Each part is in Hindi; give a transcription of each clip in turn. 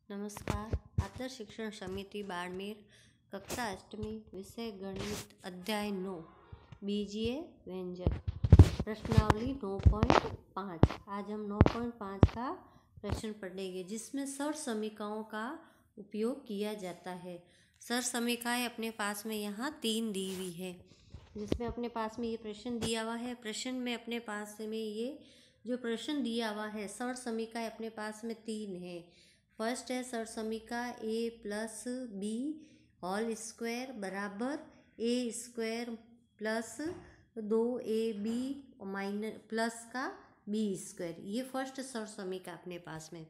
नमस्कार। आदर्श शिक्षण समिति बाड़मेर, कक्षा अष्टमी, विषय गणित, अध्याय 9, बीजीय व्यंजक, प्रश्नावली 9.5। आज हम 9.5 का प्रश्न पढ़ेंगे जिसमें सर समीकरणों का उपयोग किया जाता है। सर समीकरण अपने पास में यहाँ 3 दी हुई है, जिसमें अपने पास में ये प्रश्न दिया हुआ है। प्रश्न में अपने पास में ये जो प्रश्न दिया हुआ है, सर समीकरण अपने पास में 3 है। फर्स्ट है सर समीकरण a plus B whole square बराबर a square plus 2ab minus plus का b स्क्वायर। ये फर्स्ट सर समीकरण अपने पास में।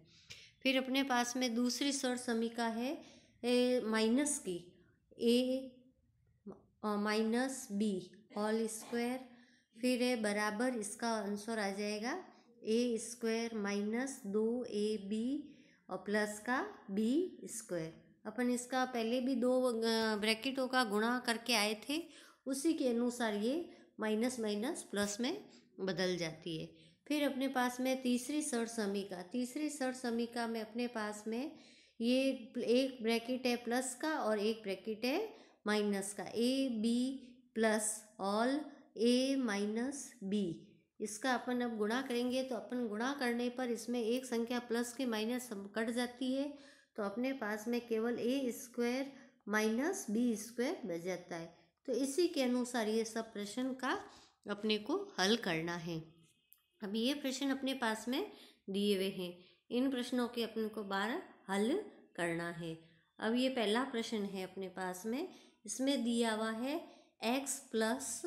फिर अपने पास में दूसरी सर समीकरण है माइनस की a minus b whole square, फिर है बराबर, इसका आंसर आ जाएगा a स्क्वायर माइनस 2ab और प्लस का b स्क्वायर। अपन इसका पहले भी 2 ब्रैकेटों का गुणा करके आए थे, उसी के अनुसार ये माइनस माइनस प्लस में बदल जाती है। फिर अपने पास में तीसरी सर समीकरण में अपने पास में ये एक ब्रैकेट है प्लस का और एक ब्रैकेट है माइनस का, A B plus all A minus B. इसका अपन अब गुणा करेंगे तो अपन गुणा करने पर इसमें एक संख्या प्लस के माइनस कट जाती है, तो अपने पास में केवल ए स्क्वायर माइनस बी स्क्वायर बच जाता है। तो इसी के अनुसार ये सब प्रश्न का अपने को हल करना है। अब ये प्रश्न अपने पास में दिए हुए हैं, इन प्रश्नों के अपने को बार हल करना है। अब ये पहला प्रश्न है अपने पास में, इसमें दिया हुआ है x प्लस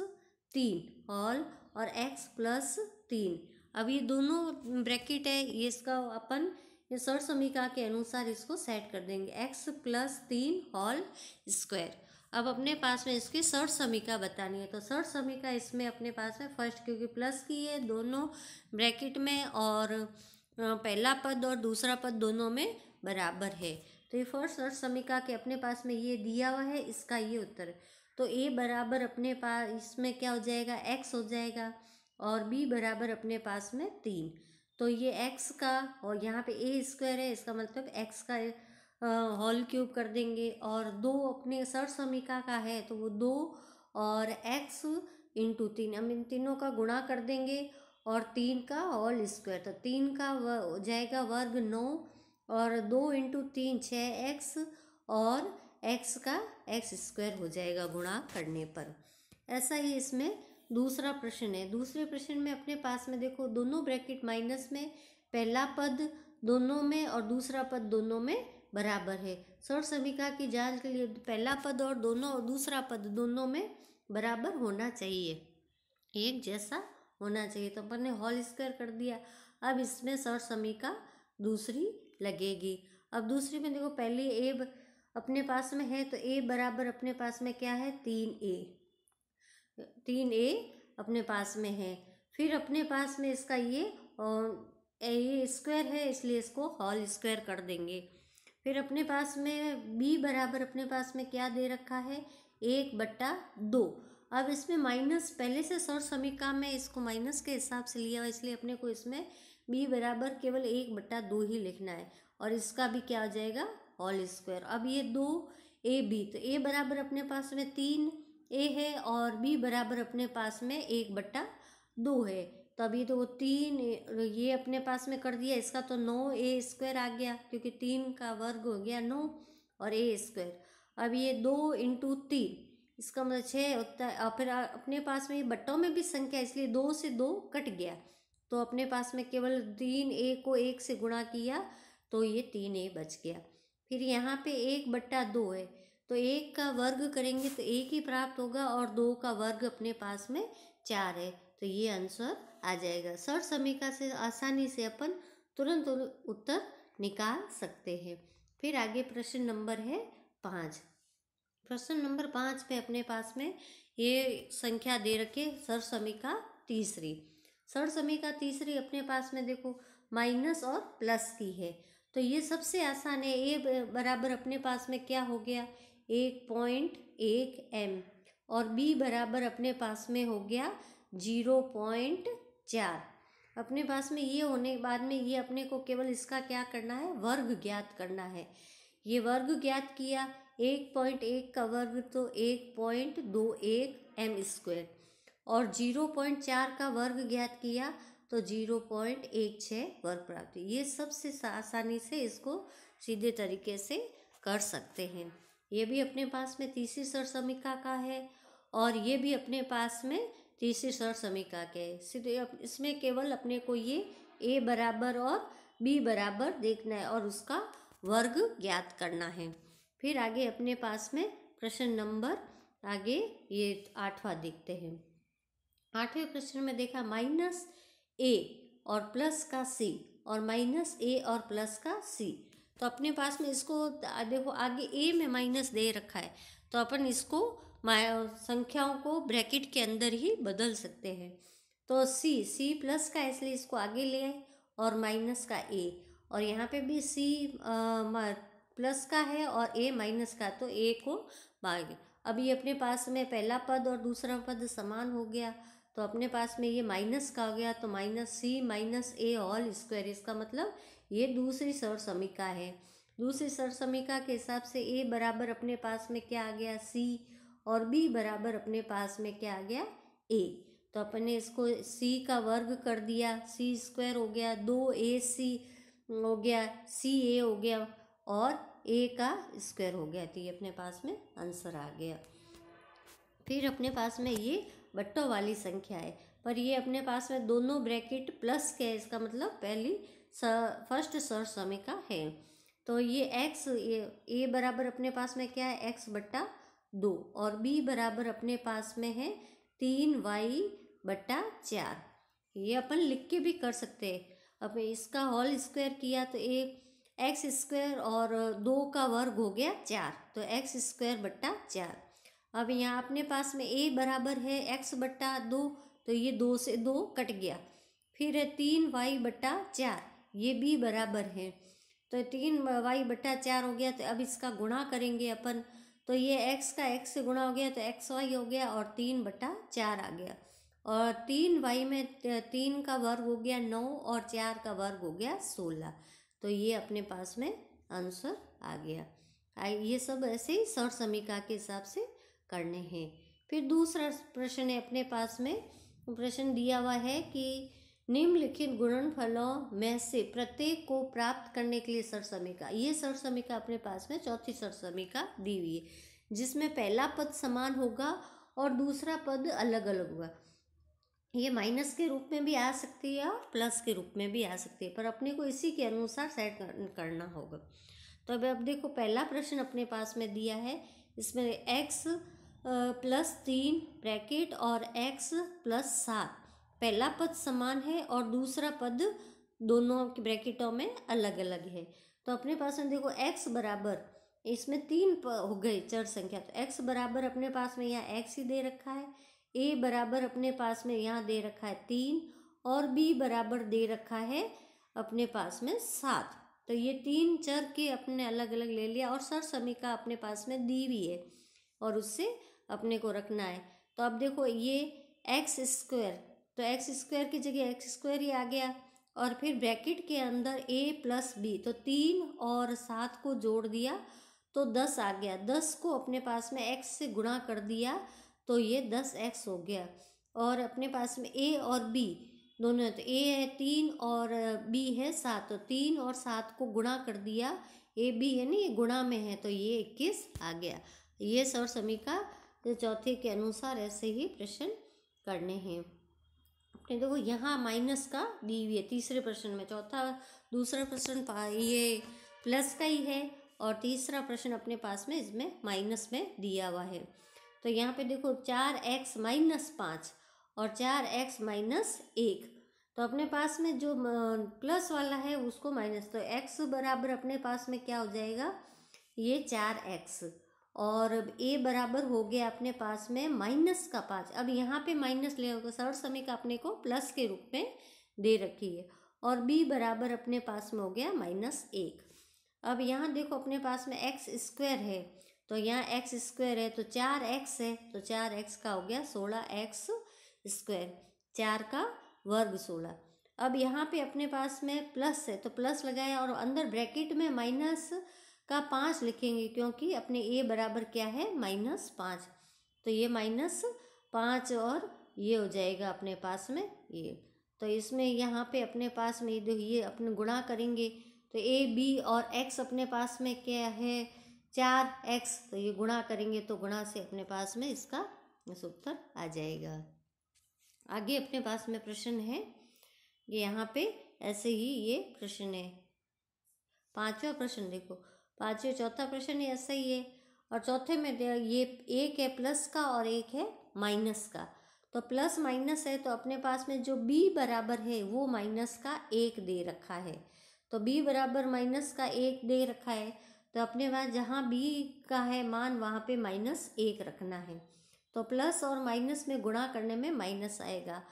3 होल और x प्लस 3। अब ये दोनों ब्रैकेट है, ये इसका अपन ये सर समीकरण के अनुसार इसको सेट कर देंगे, x प्लस 3 होल स्क्वायर। अब अपने पास में इसकी सर समीकरण बतानी है, तो सर समीकरण इसमें अपने पास में फर्स्ट, क्योंकि प्लस की है दोनों ब्रैकेट में और पहला पद और दूसरा पद दोनों में बराबर है, तो ये फर्स्ट सर समीकरण के अपने पास में ये दिया हुआ है, इसका ये उत्तर है। तो a बराबर अपने पास इसमें क्या हो जाएगा, x हो जाएगा, और b बराबर अपने पास में 3। तो ये x का, और यहाँ पे a स्क्वायर है, इसका मतलब x का होल क्यूब कर देंगे, और 2 अपने सर समीकरण का है तो वो 2 और x इंटू 3, हम इन तीनों का गुणा कर देंगे और 3 का होल स्क्वायर, तो 3 का हो जाएगा वर्ग 9 और 2 इंटू 3 6x और x का x स्क्वायर हो जाएगा गुणा करने पर। ऐसा ही इसमें दूसरा प्रश्न है। दूसरे प्रश्न में अपने पास में देखो दोनों ब्रैकेट माइनस में, पहला पद दोनों में और दूसरा पद दोनों में बराबर है। सर समीकरण की जांच के लिए पहला पद और दोनों और दूसरा पद दोनों में बराबर होना चाहिए, एक जैसा होना चाहिए, तो अपन ने होल स्क्वायर कर दिया। अब इसमें सर समीकरण दूसरी लगेगी। अब दूसरी में देखो पहले a अपने पास में है, तो a बराबर अपने पास में क्या है, 3a अपने पास में है। फिर अपने पास में इसका ये a स्क्वायर है, इसलिए इसको होल स्क्वायर कर देंगे। फिर अपने पास में b बराबर अपने पास में क्या दे रखा है, 1/2। अब इसमें माइनस, पहले से सर समीकरण में इसको माइनस के हिसाब से लिया हुआ, इसलिए अपने को इसमें b बराबर केवल 1/2 ही लिखना है, और इसका भी क्या हो जाएगा, होल स्क्वायर। अब ये 2ab, तो a बराबर अपने पास में 3a है और b बराबर अपने पास में 1/2 है, तो अभी तो वो 3 ये अपने पास में कर दिया, इसका तो 9a स्क्वायर आ गया, क्योंकि 3 का वर्ग हो गया 9 और a स्क्वायर। अब ये 2 इंटू 3, इसका मतलब 6 होता है, और फिर अपने पास में ये बट्टों में भी संख्या, इसलिए 2 से 2 कट गया, तो अपने पास में केवल 3a को 1 से गुणा किया तो ये 3a बच गया। फिर यहाँ पे 1/2 है, तो 1 का वर्ग करेंगे तो 1 ही प्राप्त होगा, और 2 का वर्ग अपने पास में 4 है, तो ये आंसर आ जाएगा। सर समीकरण से आसानी से अपन तुरंत उत्तर निकाल सकते हैं। फिर आगे प्रश्न नंबर है 5। प्रश्न नंबर 5 पे अपने पास में ये संख्या दे रखे, सर समीकरण तीसरी। सर समीकरण तीसरी अपने पास में देखो माइनस और प्लस की है, तो ये सबसे आसान है। a बराबर अपने पास में क्या हो गया, 1.1 m, और b बराबर अपने पास में हो गया 0.4। अपने पास में ये होने के बाद में ये अपने को केवल इसका क्या करना है, वर्ग ज्ञात करना है। ये वर्ग ज्ञात किया, 1.1 का वर्ग तो 1.21 m स्क्वायर, और 0.4 का वर्ग ज्ञात किया तो 0.16 वर्ग प्राप्त। ये सबसे आसानी से इसको सीधे तरीके से कर सकते हैं। ये भी अपने पास में तीसरी सरसमीका का है और ये भी अपने पास में तीसरी सरसमीका के है। सीधे इसमें केवल अपने को ये a बराबर और b बराबर देखना है और उसका वर्ग ज्ञात करना है। फिर आगे अपने पास में प्रश्न नंबर आगे ये 8वां देखते हैं। 8वें प्रश्न में देखा -a और प्लस का c और -a और प्लस का c। तो अपने पास में इसको देखो आगे a में माइनस दे रखा है तो अपन इसको संख्याओं को ब्रैकेट के अंदर ही बदल सकते हैं। तो c प्लस का इसलिए इसको आगे ले आए और माइनस का a, और यहाँ पे भी c प्लस का है और a माइनस का, तो a को भाग। अब ये अपने पास में पहला पद और दूसरा पद समान हो गया तो अपने पास में ये माइनस का हो गया, तो -c - a होल स्क्वायर। इसका मतलब ये दूसरी सरसमीका है। दूसरी सरसमीका के हिसाब से a बराबर अपने पास में क्या आ गया, c, और b बराबर अपने पास में क्या आ गया, a। तो अपन ने इसको c का वर्ग कर दिया, c स्क्वायर हो गया, 2ac हो गया, ca हो गया और a का स्क्वायर हो गया। तो ये अपने पास में आंसर आ गया। फिर अपने पास में ये बट्टों वाली संख्या है, पर ये अपने पास में दोनों ब्रैकेट प्लस के है, इसका मतलब पहली फर्स्ट सरसमीका है। तो ये x, ये a बराबर अपने पास में क्या है, x/2 और b बराबर अपने पास में है 3y/4। ये अपन लिख के भी कर सकते हैं। अब इसका होल स्क्वायर किया तो x स्क्वायर और 2 का वर्ग हो गया 4, तो x²/4। अब यहाँ अपने पास में a बराबर है x/2, तो ये 2 से 2 कट गया। फिर है 3y/4, ये भी बराबर है, तो 3y/4 हो गया। तो अब इसका गुणा करेंगे अपन, तो ये x का x से गुणा हो गया तो xy हो गया और 3/4 आ गया, और 3y में 3 का वर्ग हो गया 9 और 4 का वर्ग हो गया 16। तो ये अपने पास में आंसर आ गया। ये सब ऐसे ही सरसमीका के हिसाब से करने हैं। फिर दूसरा प्रश्न है अपने पास में, प्रश्न दिया हुआ है कि निम्नलिखित गुणनफलों में से प्रत्येक को प्राप्त करने के लिए सरसमीका। ये सरसमीका अपने पास में चौथी सरसमीका दी हुई है, जिसमें पहला पद समान होगा और दूसरा पद अलग अलग होगा। ये माइनस के रूप में भी आ सकती है और प्लस के रूप में भी आ सकती है, पर अपने को इसी के अनुसार सेट करना होगा। तो अब देखो पहला प्रश्न अपने पास में दिया है, इसमें x +3 ब्रैकेट और x +7 पहला पद समान है और दूसरा पद दोनों के ब्रैकेटों में अलग अलग है। तो अपने पास में देखो x बराबर, इसमें 3 हो गए चर संख्या, तो x बराबर अपने पास में यहाँ x ही दे रखा है, a बराबर अपने पास में यहाँ दे रखा है 3 और b बराबर दे रखा है अपने पास में 7। तो ये 3 चर के अपने अलग अलग ले लिया और सरसमीका अपने पास में दी हुई है और उससे अपने को रखना है। तो अब देखो ये x², तो x² की जगह x² ही आ गया, और फिर ब्रैकेट के अंदर a + b, तो 3 और 7 को जोड़ दिया तो 10 आ गया। 10 को अपने पास में x से गुणा कर दिया तो ये 10x हो गया, और अपने पास में a और b दोनों है, तो a है 3 और b है 7, तो 3 और 7 को गुणा कर दिया, a b है ना ये गुणा में है, तो ये 21 आ गया। ये सरसमीका तो चौथे के अनुसार ऐसे ही प्रश्न करने हैं। अपने देखो यहाँ माइनस का दी हुई है तीसरे प्रश्न में, दूसरा प्रश्न ये प्लस का ही है और तीसरा प्रश्न अपने पास में इसमें माइनस में दिया हुआ है। तो यहाँ पे देखो 4x - 5 और 4x - 1, तो अपने पास में जो प्लस वाला है उसको माइनस, तो x बराबर अपने पास में क्या हो जाएगा, ये 4x, और a बराबर हो गया अपने पास में -5। अब यहाँ पे माइनस ले होगा, सरसमीका अपने को प्लस के रूप में दे रखी है, और b बराबर अपने पास में हो गया -1। अब यहाँ देखो अपने पास में x² है, तो यहाँ x² है तो 4x है, तो 4x का हो गया 16x², 4 का वर्ग 16। अब यहाँ पे अपने पास में प्लस है तो प्लस लगाया और अंदर ब्रैकेट में माइनस का 5 लिखेंगे, क्योंकि अपने ए बराबर क्या है -5, तो ये -5 और ये हो जाएगा अपने पास में ये। तो इसमें यहाँ पे अपने पास में ये अपने गुणा करेंगे तो ए बी और एक्स अपने पास में क्या है 4x, तो ये गुणा करेंगे तो गुणा से अपने पास में इसका उत्तर आ जाएगा। आगे अपने पास में प्रश्न है, ये यहाँ पे ऐसे ही ये प्रश्न है। पांचवा प्रश्न देखो, पांचवा चौथा प्रश्न ऐसा ही है और चौथे में ये एक है प्लस का और एक है माइनस का। तो प्लस माइनस है तो अपने पास में जो b बराबर है वो माइनस का 1 दे रखा है, तो b बराबर माइनस का 1 दे रखा है तो अपने पास जहाँ b का है मान वहाँ पे -1 रखना है। तो प्लस और माइनस में गुणा करने में माइनस आएगा,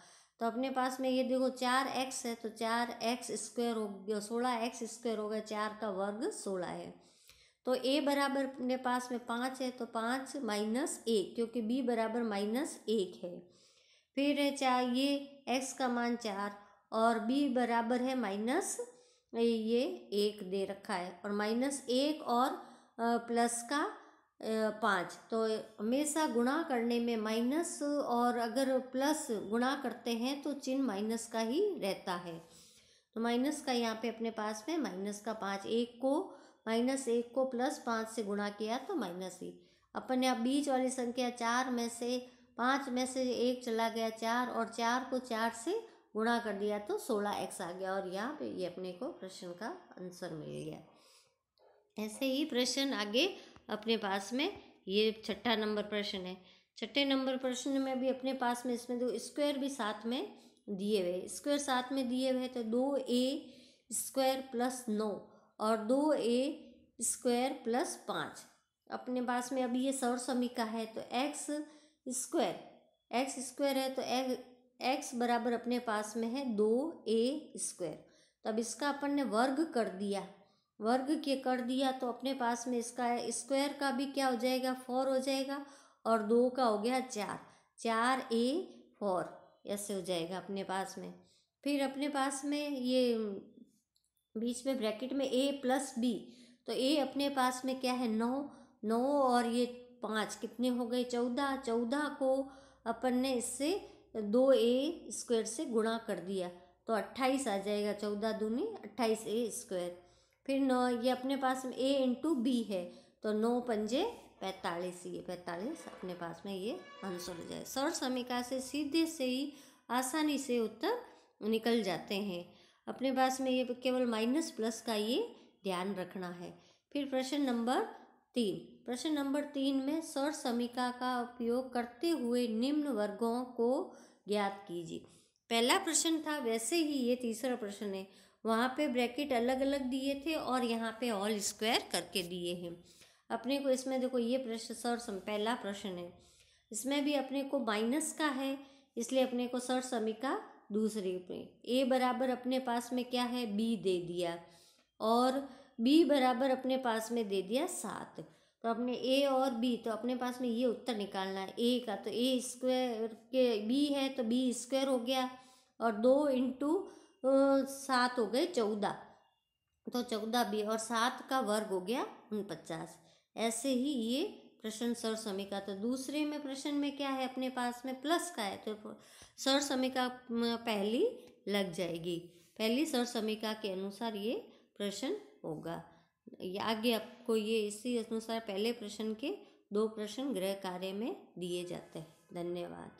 तो अपने पास में ये देखो 4x है तो 4x² हो गया, 16x² होगा, 4 का वर्ग 16 है। तो a बराबर अपने पास में 5 है तो 5 -1, क्योंकि b बराबर -1 है। फिर है 4, ये x का मान 4 और b बराबर है ये 1 दे रखा है और -1 और प्लस का 5, तो हमेशा गुणा करने में माइनस और अगर प्लस गुणा करते हैं तो चिन्ह माइनस का ही रहता है। तो माइनस का यहाँ पे अपने पास में माइनस का 5, -1 को +5 से गुणा किया तो -1। अपन यहाँ बीच वाली संख्या 4 में से 5 में से 1 चला गया 4 और 4 को 4 से गुणा कर दिया तो 16x आ गया और यहाँ पे ये अपने को प्रश्न का आंसर मिल गया। ऐसे ही प्रश्न आगे अपने पास में ये छठा नंबर प्रश्न है। छठे नंबर प्रश्न में भी अपने पास में इसमें दो स्क्वायर भी साथ में दिए हुए, स्क्वायर साथ में दिए हुए तो 2a² + 9 और 2a² + 5। अपने पास में अभी ये सर्वसमीका है तो x² है तो x बराबर अपने पास में है 2a²। तब इसका अपन ने वर्ग कर दिया, तो अपने पास में इसका स्क्वायर का भी क्या हो जाएगा 4 हो जाएगा और 2 का हो गया 4a4 ऐसे हो जाएगा अपने पास में। फिर अपने पास में ये बीच में ब्रैकेट में a + b, तो a अपने पास में क्या है 9 और ये 5 कितने हो गए 14 को अपन ने इससे 2a² से गुणा कर दिया तो 28 आ जाएगा, 14 दूनी 28a²। फिर 9 ये अपने पास में a × b है तो 9 पंजे 45, ये 45 अपने पास में ये आंसर हो जाए। सर्वसमीका से सीधे से ही आसानी से उत्तर निकल जाते हैं। अपने पास में ये केवल माइनस प्लस का ये ध्यान रखना है। फिर प्रश्न नंबर 3 में सर्वसमीका का उपयोग करते हुए निम्न वर्गों को ज्ञात कीजिए। पहला प्रश्न था वैसे ही ये तीसरा प्रश्न है, वहाँ पे ब्रैकेट अलग अलग दिए थे और यहाँ पे होल स्क्वायर करके दिए हैं। अपने को इसमें देखो ये प्रश्न पहला प्रश्न है, इसमें भी अपने को माइनस का है इसलिए अपने को सर्वसमीका दूसरी पे a बराबर अपने पास में क्या है b दे दिया और b बराबर अपने पास में दे दिया 7। तो अपने a और b, तो अपने पास में ये उत्तर निकालना है a का, तो a² के b है तो b² हो गया और 2 × 7 हो गए 14, तो 14b और 7 का वर्ग हो गया 49। ऐसे ही ये प्रश्न सर्वसमीका। तो दूसरे में प्रश्न में क्या है अपने पास में प्लस का है तो सर्वसमीका पहली लग जाएगी, पहली सर्वसमीका के अनुसार ये प्रश्न होगा। आगे आपको ये इसी अनुसार पहले प्रश्न के 2 प्रश्न गृह कार्य में दिए जाते हैं। धन्यवाद।